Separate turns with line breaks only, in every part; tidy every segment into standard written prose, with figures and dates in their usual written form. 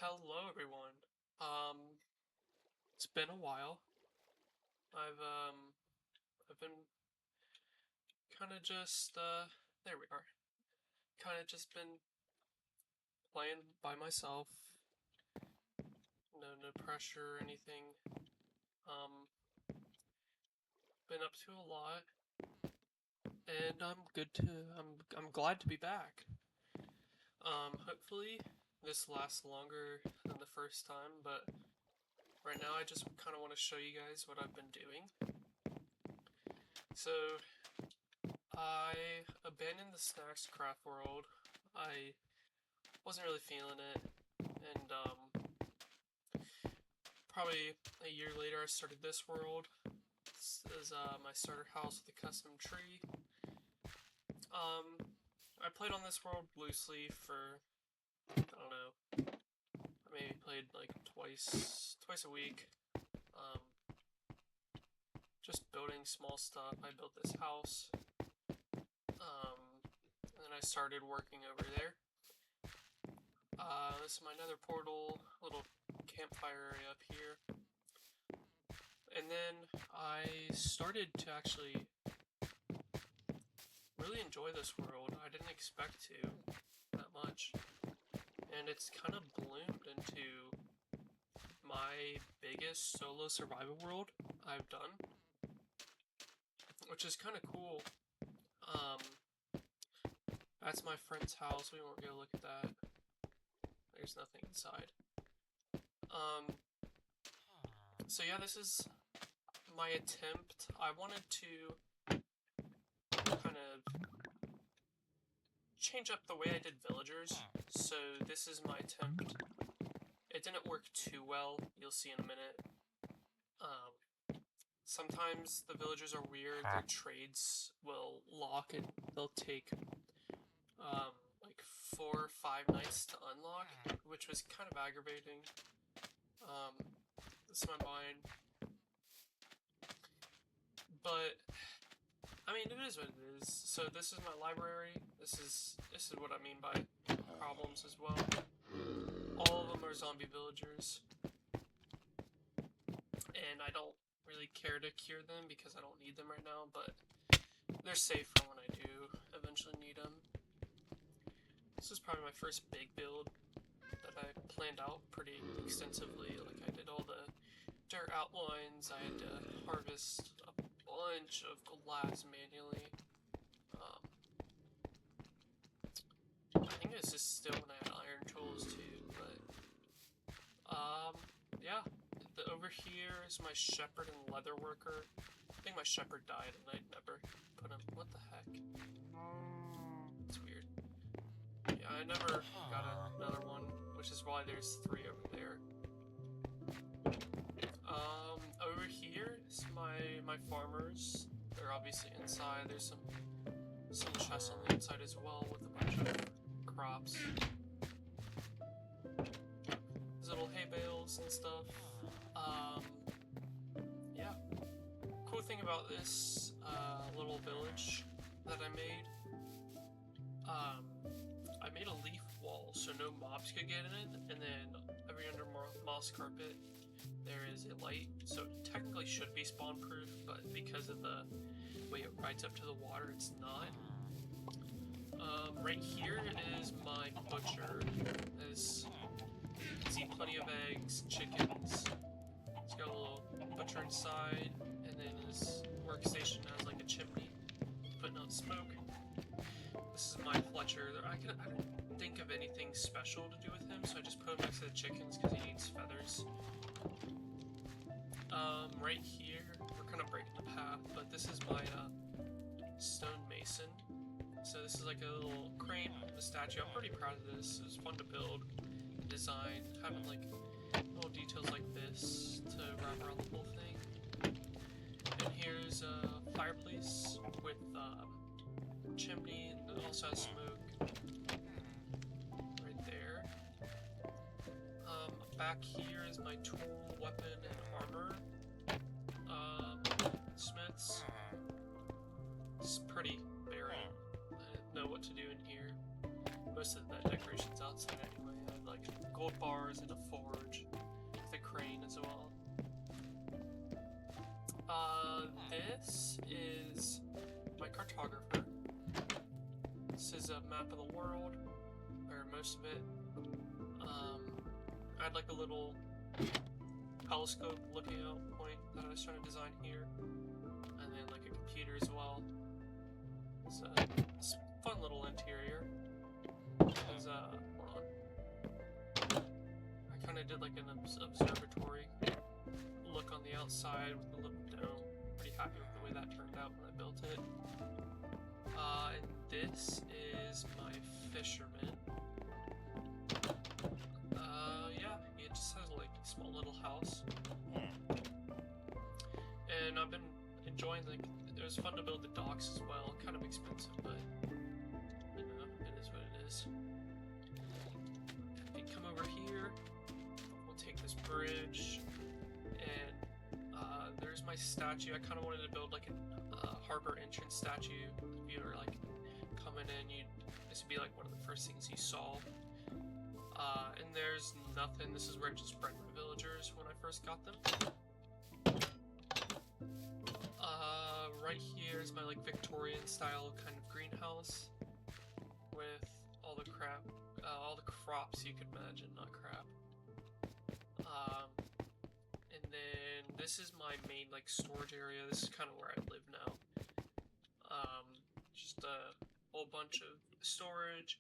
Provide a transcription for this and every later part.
Hello everyone. It's been a while. I've been kind of just there we are. Kind of just been playing by myself. No pressure or anything. Um been up to a lot and I'm glad to be back. Hopefully this lasts longer than the first time, but right now I just kind of want to show you guys what I've been doing. So, I abandoned the Snacks Craft world. I wasn't really feeling it, and probably a year later I started this world. This is my starter house with a custom tree. I played on this world loosely for, I don't know, I maybe played like twice a week. Um, just building small stuff. I built this house, and then I started working over there. This is my nether portal, little campfire area up here. And then I started to actually really enjoy this world. I didn't expect to that much. And it's kind of bloomed into my biggest solo survival world I've done, which is kind of cool. Um, that's my friend's house. We won't go look at that. There's nothing inside. So yeah, this is my attempt. I wanted to kind of change up the way I did villagers, so this is my attempt. It didn't work too well, you'll see in a minute. Sometimes the villagers are weird, their trades will lock and they'll take like 4 or 5 nights to unlock, which was kind of aggravating. This is my mine. But I mean, it is what it is. So this is my library. This is what I mean by problems as well. All of them are zombie villagers, and I don't really care to cure them because I don't need them right now. But they're safe for when I do eventually need them. This is probably my first big build that I planned out pretty extensively. Like I did all the dirt outlines. I had to harvest a bunch of glass manually. I think this is still when I had iron tools too, but yeah. Over here is my shepherd and leather worker. I think my shepherd died and I never put him. What the heck? It's weird. Yeah, I never got another one, which is why there's 3 over there. Over here is my farmers. They're obviously inside. There's some chests on the inside as well with a bunch of crops. There's little hay bales and stuff. Yeah. Cool thing about this little village that I made, I made a leaf wall so no mobs could get in, and then every under moss carpet there is a light, so it technically should be spawn proof, but because of the way it rides up to the water, it's not. Right here is my butcher. There's, you can see plenty of eggs, chickens. It's got a little butcher inside, and then his workstation has like a chimney putting out smoke. This is my Fletcher. I don't think of anything special to do with him, so I just put him next to the chickens because he needs feathers. Right here, we're kind of breaking the path, but this is my stone mason. So this is like a little crane, a statue. I'm pretty proud of this. It was fun to build, design, having like little details like this to wrap around the whole thing. And here's a fireplace with chimney, and it also has smoke right there. Back here is my tool, weapon, and armor. Smiths. It's pretty barren. I didn't know what to do in here. Most of the decoration's outside anyway. I have like gold bars and a forge with a crane as well. This is my cartographer. This is a map of the world, or most of it. I had like a little telescope looking out point that I was trying to design here, and then like a computer as well. It's a fun little interior. There's hold on. I kind of did like an observatory look on the outside with the little dome. Pretty happy with the way that turned out when I built it. And this is my fisherman. Yeah, it just has like a small little house. And I've been enjoying, like, it was fun to build the docks as well. Kind of expensive, but, you know, it is what it is. If you come over here, we'll take this bridge, and there's my statue. I kind of wanted to build like a harbor entrance statue. If you were like coming in, this would be like one of the first things you saw. And there's nothing. This is where I just bred my villagers when I first got them. Right here is my like Victorian style kind of greenhouse with all the crap, all the crops you could imagine, not crap. And then this is my main like storage area. This is kind of where I live now. Just a whole bunch of storage.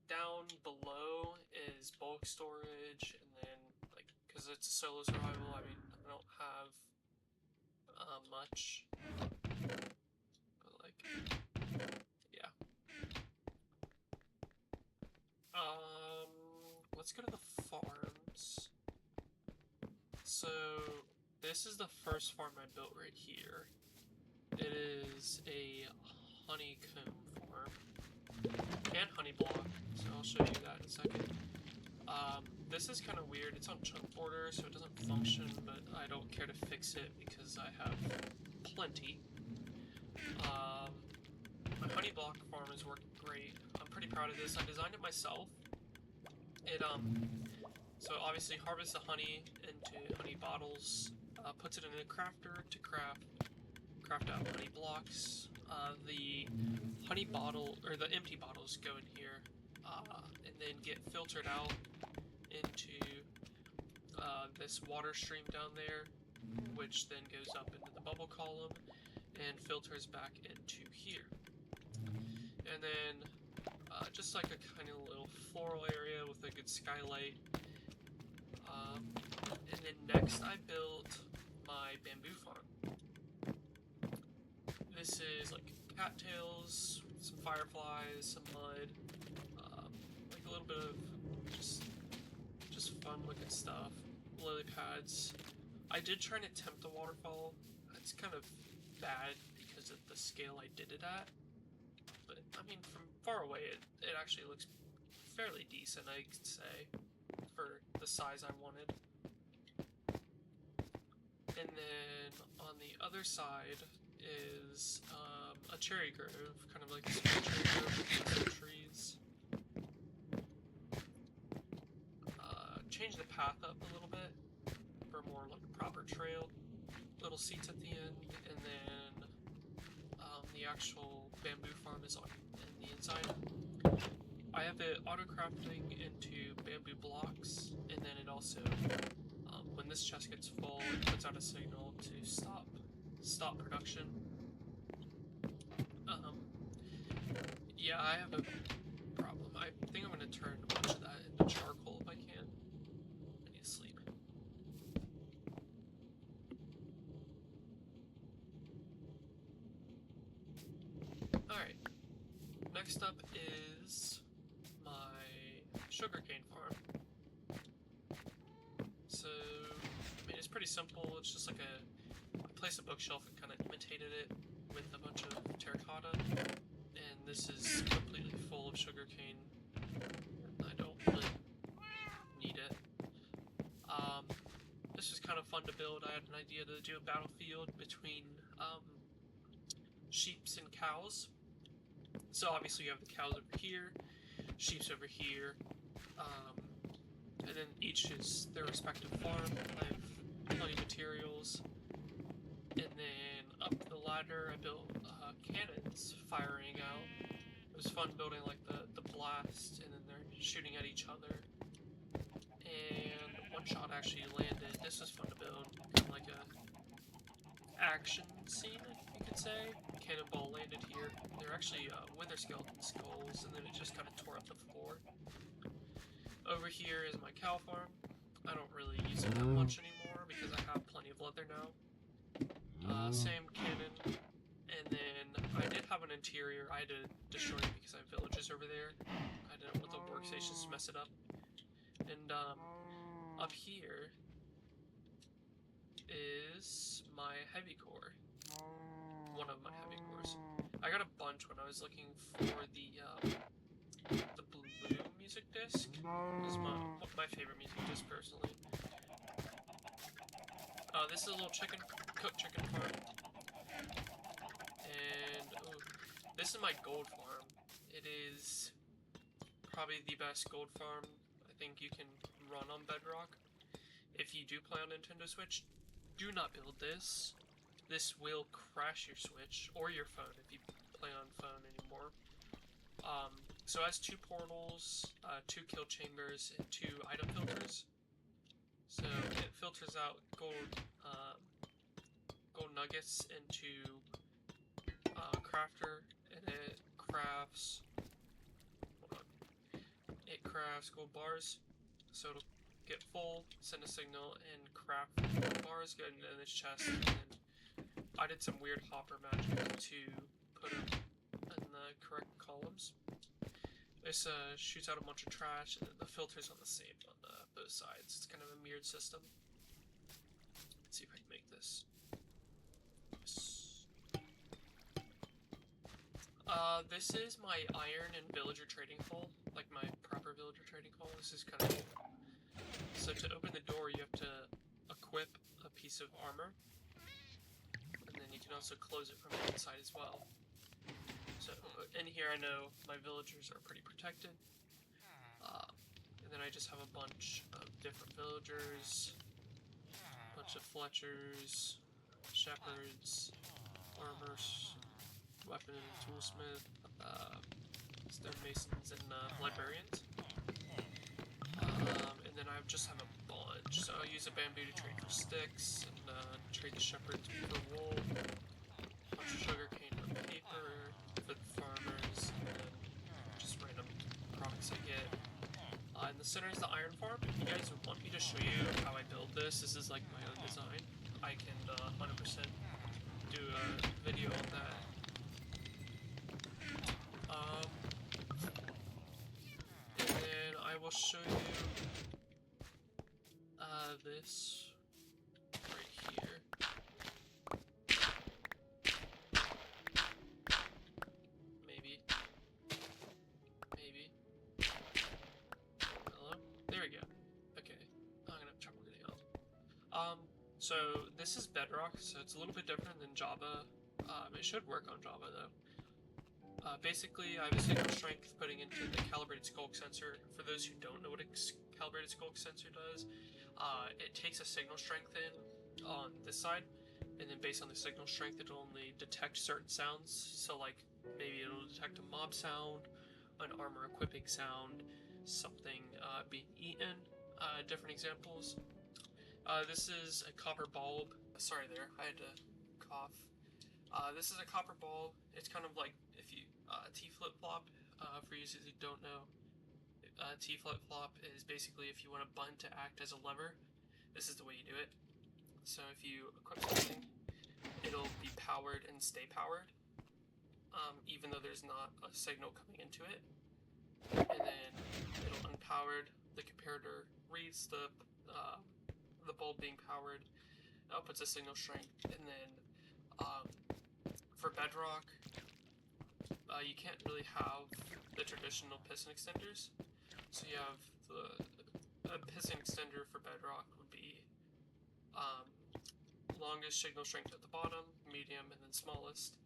Down below is bulk storage, and then like because it's a solo survival, I mean I don't have much, but like yeah. Let's go to the farms. So this is the first farm I built right here. It is a honeycomb farm and honey block, so I'll show you that in a second. This is kind of weird. It's on chunk border, so it doesn't function, but I don't care to fix it because I have plenty. My honey block farm is working great. I'm pretty proud of this. I designed it myself. It so obviously harvests the honey into honey bottles, puts it in a crafter to craft out honey blocks. The honey bottle, or the empty bottles, go in here, and then get filtered out into this water stream down there, which then goes up into the bubble column and filters back into here. And then just like a kind of little floral area with a good skylight. And then next I built my bamboo farm. This is like cattails, some fireflies, some mud, like a little bit of just fun looking stuff, lily pads. I did try to attempt the waterfall. It's kind of bad because of the scale I did it at, but I mean from far away it actually looks fairly decent, I could say, for the size I wanted. And then on the other side is a cherry grove, kind of like a small cherry grove with some trees. Change the path up a little bit for a more like proper trail. Little seats at the end, and then the actual bamboo farm is on the inside. I have it auto crafting into bamboo blocks, and then it also, when this chest gets full, it puts out a signal to stop production. Yeah, I have a problem. I think I'm gonna turn a bunch of that into charcoal if I can. I need to sleep. Alright. Next up is my sugarcane farm. So, I mean, it's pretty simple. It's just like I placed a bookshelf and kind of imitated it with a bunch of terracotta. And this is completely full of sugarcane. I don't really need it. This was kind of fun to build. I had an idea to do a battlefield between sheeps and cows. So obviously you have the cows over here, sheep's over here. and then each is their respective farm. I have plenty of materials. And then up the ladder, I built cannons firing out. It was fun building like the blast, and then they're shooting at each other. And one shot actually landed. This was fun to build, kind of like a action scene, you could say. Cannonball landed here. They're actually wither skeleton skulls, and then it just kind of tore up the floor. Over here is my cow farm. I don't really use it that much anymore because I have plenty of leather now. Same cannon. And then I did have an interior. I had to destroy it because I have villages over there. I didn't want the workstations to mess it up. And up here is my heavy core. One of my heavy cores. I got a bunch when I was looking for the blue music disc. This is my favorite music disc personally. This is a little cooked chicken farm. And this is my gold farm. It is probably the best gold farm I think you can run on Bedrock. If you do play on Nintendo Switch, do not build this. This will crash your Switch or your phone if you play on phone anymore. So it has 2 portals, 2 kill chambers, and 2 item filters. So it filters out gold nuggets into crafter, and it crafts. Hold on. It crafts gold bars, so it'll get full, send a signal, and craft gold bars, get into this chest. And then I did some weird hopper magic to put them in the correct columns. This shoots out a bunch of trash, and then the filters on the same on both sides. It's kind of a mirrored system. Let's see if I can make this. This is my iron and villager trading hall, like my proper villager trading hall. This is kind of cool. So to open the door, you have to equip a piece of armor, and then you can also close it from the inside as well. So in here, I know my villagers are pretty protected. And then I just have a bunch of different villagers, a bunch of Fletchers, shepherds, farmers, weapon and toolsmith, stonemasons, and librarians. And then I just have a bunch. So I use a bamboo to trade for sticks, and trade the shepherds for wool, a bunch of sugarcane for paper for the farmers, and then just random products I get. In the center is the iron farm. If you guys want me to show you how I build this is like my own design. I can 100% do a video on that. And then I will show you this right here. Maybe. Hello? There we go. Okay. I'm gonna have trouble getting out. So this is Bedrock, so it's a little bit different than Java. It should work on Java though. Basically, I have a signal strength putting into the calibrated skulk sensor. For those who don't know what a calibrated skulk sensor does, it takes a signal strength in on this side, and then based on the signal strength, it'll only detect certain sounds. So like, maybe it'll detect a mob sound, an armor equipping sound, something being eaten, different examples. This is a copper bulb. Sorry there, I had to cough. This is a copper bulb. It's kind of like if you T flip-flop. For users who don't know, T flip-flop is basically if you want a button to act as a lever, this is the way you do it. So if you equip something, it'll be powered and stay powered, even though there's not a signal coming into it. And then it'll unpowered. The comparator reads the bulb being powered, outputs a signal strength, and then for Bedrock, you can't really have the traditional piston extenders. So you have a piston extender for Bedrock would be longest signal strength at the bottom, medium, and then smallest.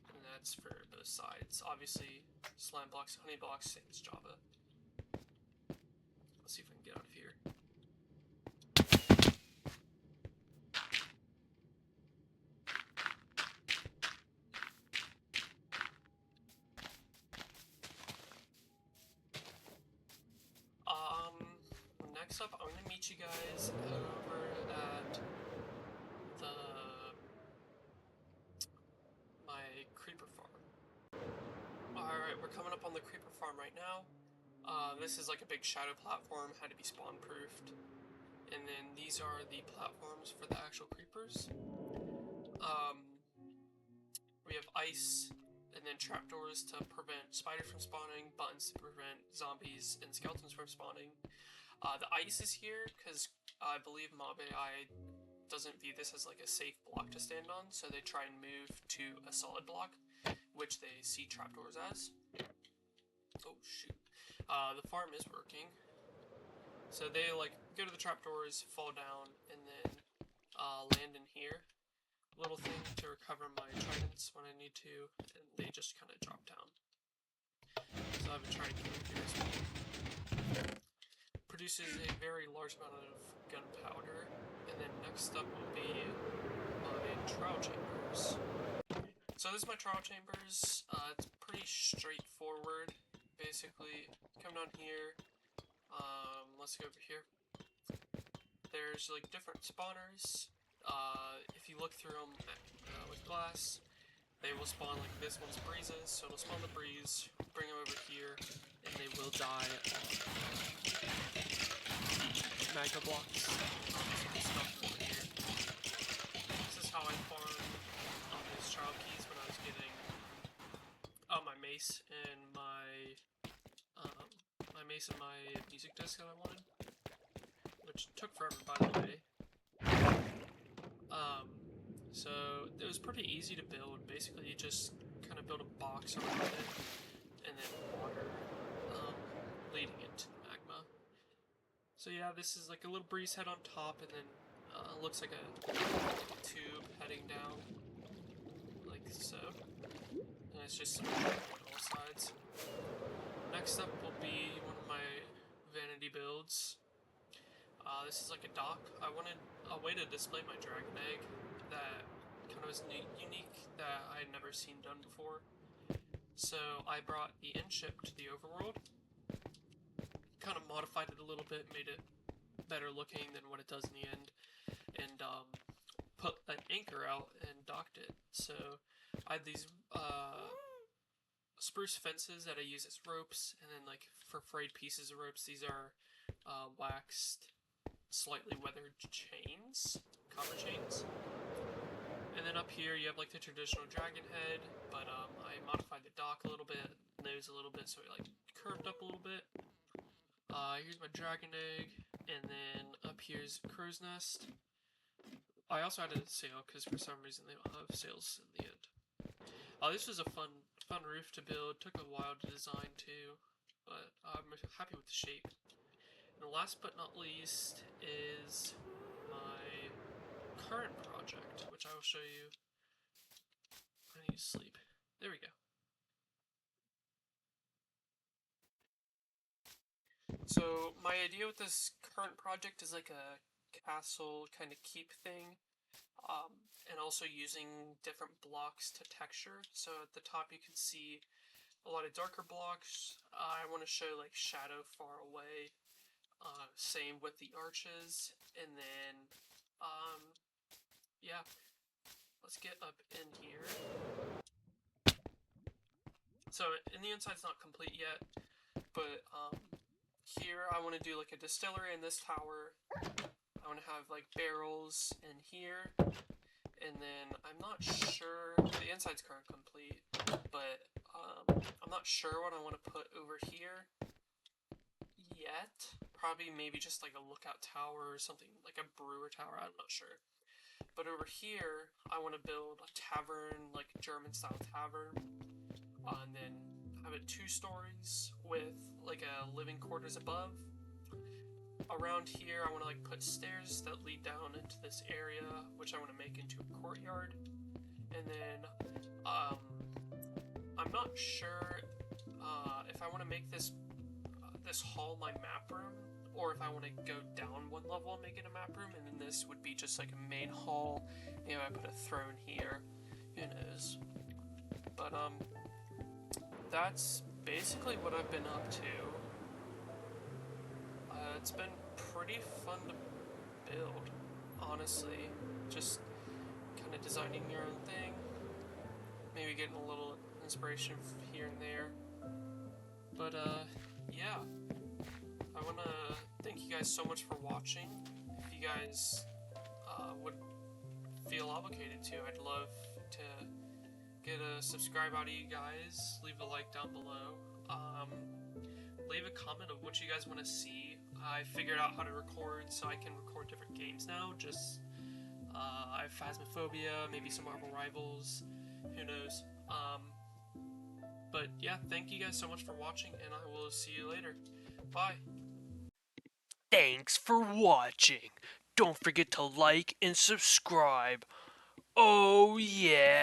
And that's for both sides. Obviously, slime blocks, honey blocks, same as Java. Let's see if I can get out of here. next up, I'm gonna meet you guys over at my creeper farm. Alright, we're coming up on the creeper farm right now. This is like a big shadow platform, had to be spawn proofed. And then these are the platforms for the actual creepers. We have ice, and then trapdoors to prevent spiders from spawning, buttons to prevent zombies and skeletons from spawning. The ice is here because I believe Mob AI doesn't view this as like a safe block to stand on, so they try and move to a solid block, which they see trapdoors as. Oh shoot. The farm is working. So they like go to the trapdoors, fall down, and then land in here. Little thing to recover my tridents when I need to, and they just kind of drop down. So I have a trident here as well. Produces a very large amount of gunpowder, and then next up will be my trial chambers. So this is my trial chambers. It's pretty straightforward. Basically, come down here. Let's go over here. There's like different spawners. If you look through them with glass, they will spawn like this one's breezes, so it'll spawn the breeze, bring them over here, and they will die on magma blocks. This is how I farmed on these trial keys when I was getting my mace and my music disc that I wanted, which took forever, by the way. So it was pretty easy to build. Basically, you just kind of build a box around it, and then water leading into the magma. So yeah, this is like a little breeze head on top, and then looks like a tube heading down, like so. And it's just some on all sides. Next up will be one of my vanity builds. This is like a dock. I wanted a way to display my dragon egg that kind of was unique, that I had never seen done before. So I brought the end ship to the overworld, kind of modified it a little bit, made it better looking than what it does in the end, and put an anchor out and docked it. So I had these spruce fences that I use as ropes, and then like for frayed pieces of ropes, these are waxed, slightly weathered chains, copper chains. And then up here you have like the traditional dragon head, but I modified the dock a little bit, nose a little bit, so it like curved up a little bit. Here's my dragon egg, and then up here's crow's nest. I also added a sail because for some reason they don't have sails in the end. This was a fun roof to build. Took a while to design too, but I'm happy with the shape. And last but not least is my current project, which I will show you. I need to sleep. There we go. So my idea with this current project is like a castle kind of keep thing, and also using different blocks to texture. So at the top you can see a lot of darker blocks. I want to show like shadow far away. Same with the arches, and then yeah, let's get up in here. So in the inside's not complete yet, but here I want to do like a distillery in this tower. I want to have like barrels in here, and then I'm not sure, the inside's currently complete, but I'm not sure what I want to put over here yet. Probably maybe just like a lookout tower or something, like a brewer tower, I'm not sure. But over here, I want to build a tavern, like a German-style tavern, and then have it 2 stories with like a living quarters above. Around here, I want to like put stairs that lead down into this area, which I want to make into a courtyard. And then I'm not sure if I want to make this hall my map room, or if I want to go down 1 level and make it a map room, and then this would be just like a main hall. Maybe I put a throne here, who knows. But that's basically what I've been up to. It's been pretty fun to build, honestly. Just kind of designing your own thing. Maybe getting a little inspiration here and there. But, yeah. I want to thank you guys so much for watching. If you guys would feel obligated to, I'd love to get a subscribe out of you guys. Leave a like down below. Leave a comment of what you guys want to see. I figured out how to record, so I can record different games now. Just I have Phasmophobia, maybe some Marvel Rivals, who knows. But yeah, thank you guys so much for watching, and I will see you later. Bye.
Thanks for watching. Don't forget to like and subscribe. Oh yeah.